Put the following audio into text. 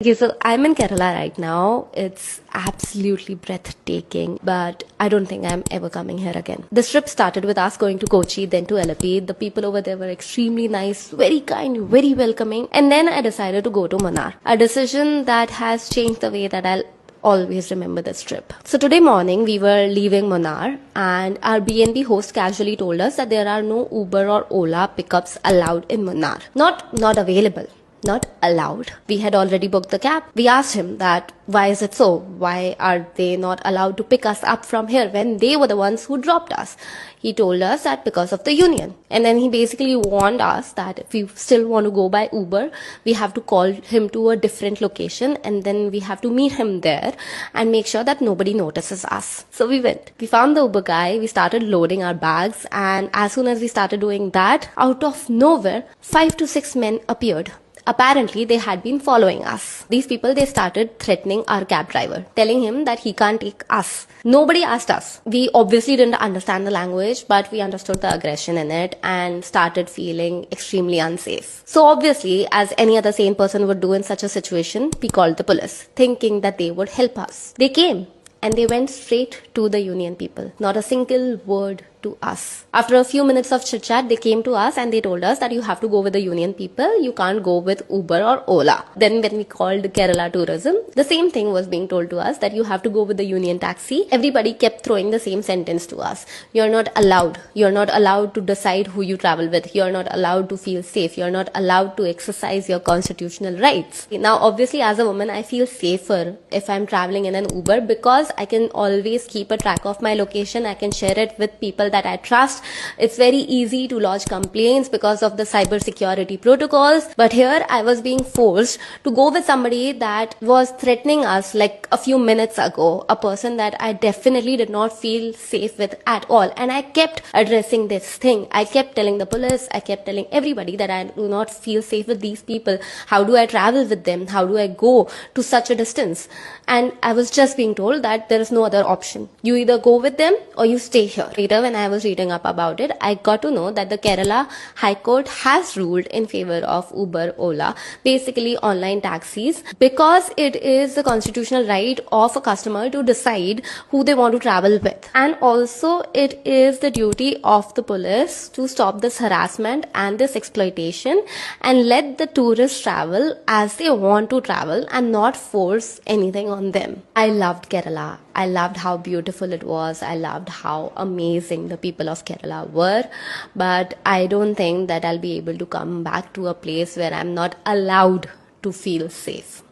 Okay, so I'm in Kerala right now. It's absolutely breathtaking, but I don't think I'm ever coming here again. This trip started with us going to Kochi, then to Alapi. The people over there were extremely nice, very kind, very welcoming. And then I decided to go to Munnar, a decision that has changed the way that I'll always remember this trip. So today morning we were leaving Munnar and our BNB host casually told us that there are no Uber or Ola pickups allowed in Munnar. Not available. Not allowed. We had already booked the cab. We asked him that why is it so? Why are they not allowed to pick us up from here when they were the ones who dropped us? He told us that because of the union. And then he basically warned us that if we still want to go by Uber, we have to call him to a different location and then we have to meet him there and make sure that nobody notices us. So we went. We found the Uber guy. We started loading our bags, and as soon as we started doing that, out of nowhere, 5 to 6 men appeared. Apparently, they had been following us. These people, they started threatening our cab driver, telling him that he can't take us. Nobody asked us. We obviously didn't understand the language, but we understood the aggression in it and started feeling extremely unsafe. So obviously, as any other sane person would do in such a situation, we called the police, thinking that they would help us. They came and they went straight to the union people. Not a single word to us. After a few minutes of chit chat, they came to us and they told us that you have to go with the union people. You can't go with Uber or Ola. Then when we called Kerala Tourism, the same thing was being told to us, that you have to go with the union taxi. Everybody kept throwing the same sentence to us. You're not allowed. You're not allowed to decide who you travel with. You're not allowed to feel safe. You're not allowed to exercise your constitutional rights. Now, obviously, as a woman, I feel safer if I'm traveling in an Uber because I can always keep a track of my location. I can share it with people that I trust. It's very easy to lodge complaints because of the cyber security protocols. But here I was being forced to go with somebody that was threatening us like a few minutes ago, a person that I definitely did not feel safe with at all. And I kept addressing this thing. I kept telling the police, I kept telling everybody that I do not feel safe with these people. How do I travel with them? How do I go to such a distance? And I was just being told that there is no other option. You either go with them or you stay here. Later, when I was reading up about it, I got to know that the Kerala High Court has ruled in favor of Uber, Ola, basically online taxis, because it is the constitutional right of a customer to decide who they want to travel with. And also it is the duty of the police to stop this harassment and this exploitation and let the tourists travel as they want to travel and not force anything on them. I loved Kerala. I loved how beautiful it was. I loved how amazing the people of Kerala were. But I don't think that I'll be able to come back to a place where I'm not allowed to feel safe.